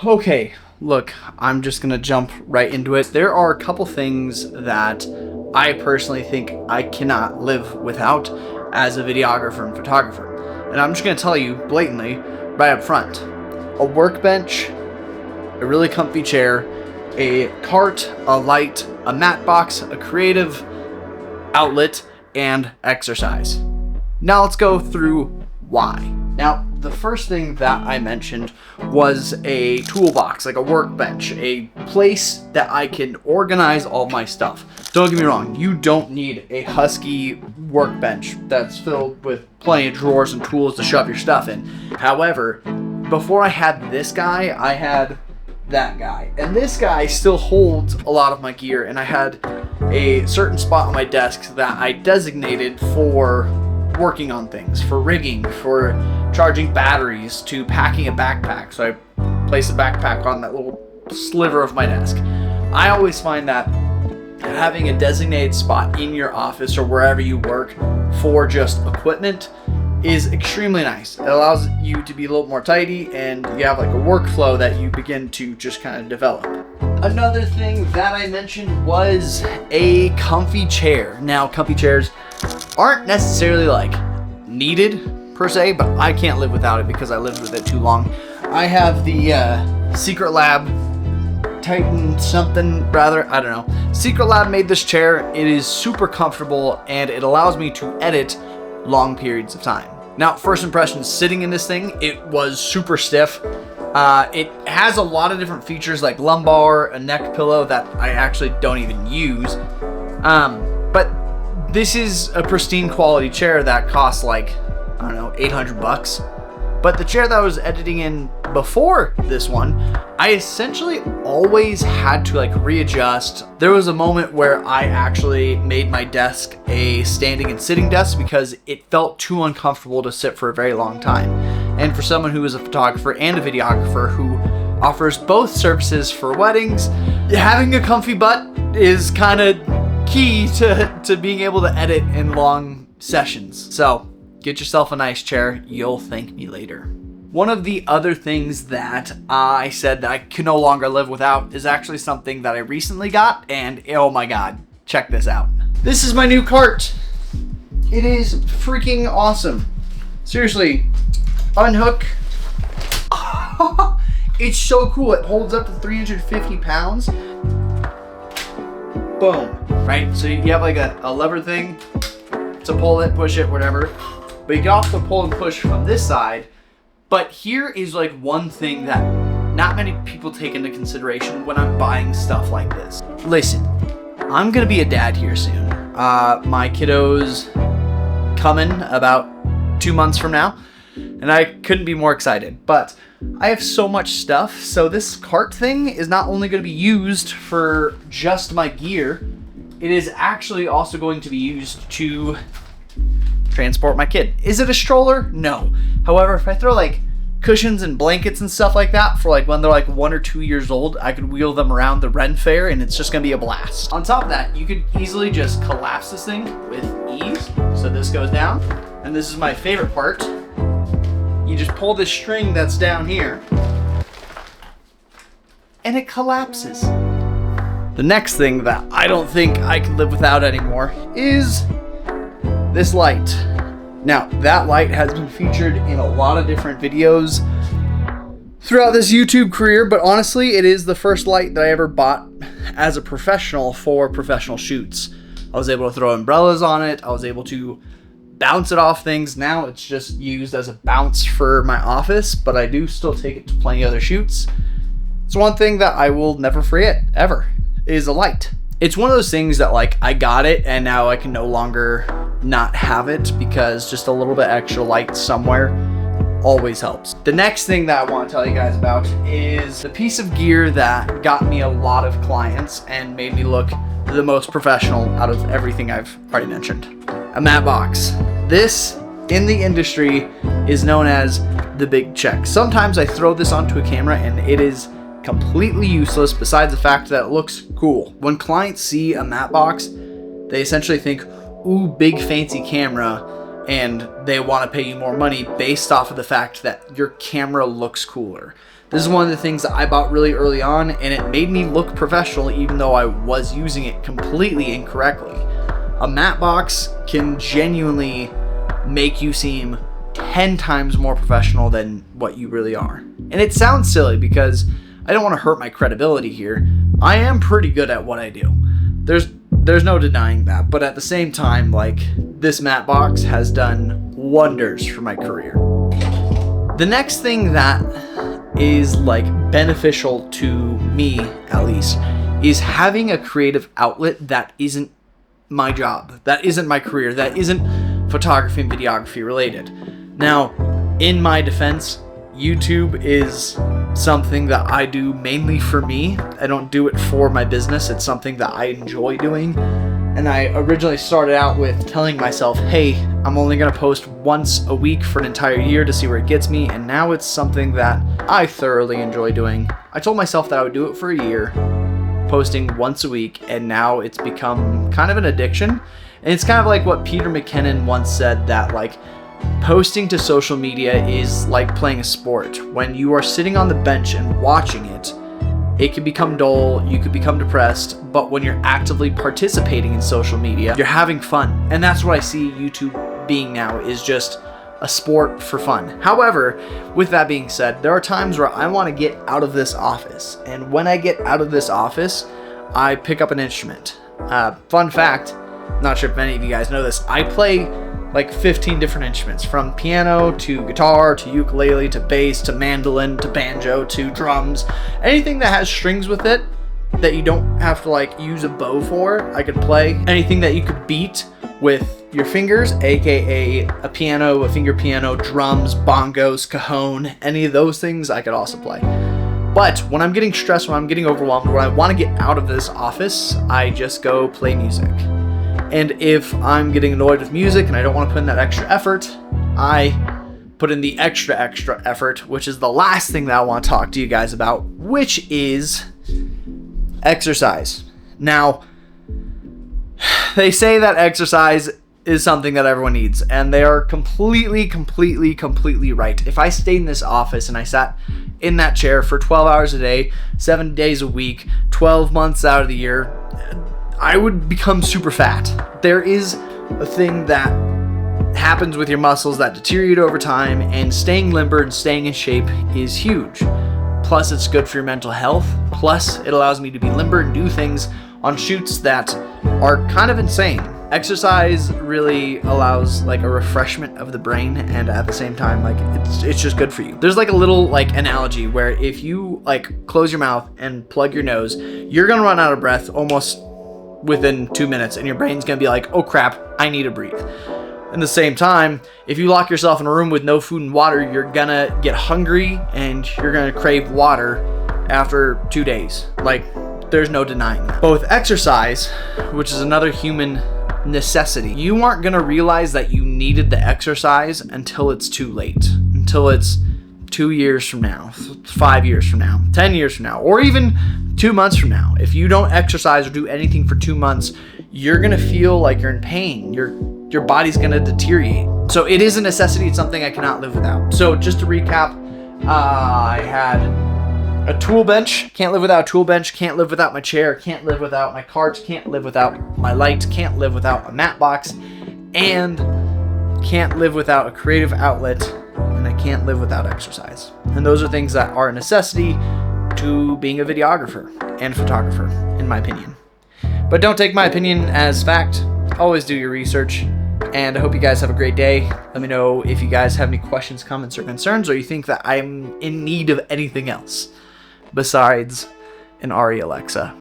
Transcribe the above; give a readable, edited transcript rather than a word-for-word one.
Okay, look, I'm just gonna jump right into it. There are a couple things that I personally think I cannot live without as a videographer and photographer. And I'm just gonna tell you blatantly, right up front. A workbench, a really comfy chair, a cart, a light, a mat box, a creative outlet, and exercise. Now let's go through why. Now, the first thing that I mentioned was a toolbox, like a workbench, a place that I can organize all my stuff. Don't get me wrong, you don't need a husky workbench that's filled with plenty of drawers and tools to shove your stuff in. However, before I had this guy, I had that guy. And this guy still holds a lot of my gear, and I had a certain spot on my desk that I designated for working on things, for rigging, for charging batteries, to packing a backpack. So I place a backpack on that little sliver of my desk. I always find that having a designated spot in your office or wherever you work for just equipment is extremely nice. It allows you to be a little more tidy, and you have like a workflow that you begin to just kind of develop. Another thing that I mentioned was a comfy chair. Now, comfy chairs aren't necessarily like needed per se, but I can't live without it because I lived with it too long. I have the Secret Lab Titan something rather, I don't know. Secret Lab made this chair. It is super comfortable and it allows me to edit long periods of time. Now, first impressions sitting in this thing, it was super stiff. It has a lot of different features like lumbar, a neck pillow that I actually don't even use. But this is a pristine quality chair that costs like, I don't know, $800. But the chair that I was editing in before this one, I essentially always had to like readjust. There was a moment where I actually made my desk a standing and sitting desk because it felt too uncomfortable to sit for a very long time. And for someone who is a photographer and a videographer who offers both services for weddings, having a comfy butt is kind of key to being able to edit in long sessions. So get yourself a nice chair. You'll thank me later. One of the other things that I said that I can no longer live without is actually something that I recently got, and oh my god, check this out. This is my new cart. It is freaking awesome. Seriously, unhook. It's so cool. It holds up to 350 pounds. Boom. Right? So you have like a lever thing to pull it, push it, whatever. But you can also pull and push from this side. But here is like one thing that not many people take into consideration when I'm buying stuff like this. Listen, I'm gonna be a dad here soon. My kiddo's coming about 2 months from now, and I couldn't be more excited. But I have so much stuff, so this cart thing is not only gonna be used for just my gear, it is actually also going to be used to transport my kid. Is it a stroller? No. However, if I throw like cushions and blankets and stuff like that for like when they're like 1 or 2 years old, I could wheel them around the Ren Fair and it's just gonna be a blast. On top of that, you could easily just collapse this thing with ease. So this goes down, and this is my favorite part. You just pull this string that's down here and it collapses. The next thing that I don't think I can live without anymore is this light. Now, that light has been featured in a lot of different videos throughout this YouTube career, but honestly, it is the first light that I ever bought as a professional for professional shoots. I was able to throw umbrellas on it. I was able to bounce it off things. Now it's just used as a bounce for my office, but I do still take it to plenty of other shoots. It's one thing that I will never forget, ever, is a light. It's one of those things that like I got it and now I can no longer not have it because just a little bit extra light somewhere always helps. The next thing that I want to tell you guys about is the piece of gear that got me a lot of clients and made me look the most professional out of everything I've already mentioned. A mat box. This in the industry is known as the big check. Sometimes I throw this onto a camera and it is completely useless besides the fact that it looks cool. When clients see a mat box, they essentially think, ooh, big fancy camera, and they want to pay you more money based off of the fact that your camera looks cooler. This is one of the things that I bought really early on, and it made me look professional even though I was using it completely incorrectly. A matte box can genuinely make you seem 10 times more professional than what you really are. And it sounds silly because I don't want to hurt my credibility here. I am pretty good at what I do. There's no denying that, but at the same time, like, this matte box has done wonders for my career. The next thing that is like beneficial to me, at least, is having a creative outlet that isn't my job, that isn't my career, that isn't photography and videography related. Now, in my defense, YouTube is something that I do mainly for me. I don't do it for my business. It's something that I enjoy doing. And I originally started out with telling myself, hey, I'm only going to post once a week for an entire year to see where it gets me. And now it's something that I thoroughly enjoy doing. I told myself that I would do it for a year, posting once a week, and now it's become kind of an addiction. And it's kind of like what Peter McKinnon once said, that like posting to social media is like playing a sport. When you are sitting on the bench and watching it, it can become dull, you could become depressed, but when you're actively participating in social media, you're having fun. And that's what I see YouTube being now, is just a sport for fun. However, with that being said, there are times where I want to get out of this office. And when I get out of this office, I pick up an instrument. Fun fact, not sure if many of you guys know this, I play like 15 different instruments, from piano to guitar to ukulele to bass to mandolin to banjo to drums. Anything that has strings with it that you don't have to like use a bow for, I could play. Anything that you could beat with your fingers, aka a piano, a finger piano, drums, bongos, cajon, any of those things I could also play. But when I'm getting stressed, when I'm getting overwhelmed, when I want to get out of this office, I just go play music. And if I'm getting annoyed with music and I don't want to put in that extra effort, I put in the extra effort, which is the last thing that I want to talk to you guys about, which is exercise. Now, they say that exercise is something that everyone needs, and they are completely right. If I stayed in this office and I sat in that chair for 12 hours a day, 7 days a week, 12 months out of the year, I would become super fat. There is a thing that happens with your muscles that deteriorate over time, and staying limber and staying in shape is huge. Plus, it's good for your mental health. Plus, it allows me to be limber and do things on shoots that are kind of insane. Exercise really allows like a refreshment of the brain, and at the same time, like it's just good for you. There's like a little like analogy where if you like close your mouth and plug your nose, you're gonna run out of breath almost within 2 minutes, and your brain's gonna be like, oh crap, I need to breathe. In the same time, if you lock yourself in a room with no food and water, you're gonna get hungry and you're gonna crave water after 2 days. Like, there's no denying that. But with exercise, which is another human necessity, you aren't gonna realize that you needed the exercise until it's too late, until it's 2 years from now, 5 years from now, 10 years from now, or even 2 months from now. If you don't exercise or do anything for 2 months, you're gonna feel like you're in pain. Your body's gonna deteriorate. So it is a necessity. It's something I cannot live without. So just to recap, I had a tool bench. Can't live without a tool bench. Can't live without my chair. Can't live without my carts. Can't live without my lights. Can't live without a matte box. And can't live without a creative outlet. And I can't live without exercise. And those are things that are a necessity to being a videographer and photographer, in my opinion. But don't take my opinion as fact. Always do your research. And I hope you guys have a great day. Let me know if you guys have any questions, comments, or concerns, or you think that I'm in need of anything else besides an ARRI Alexa.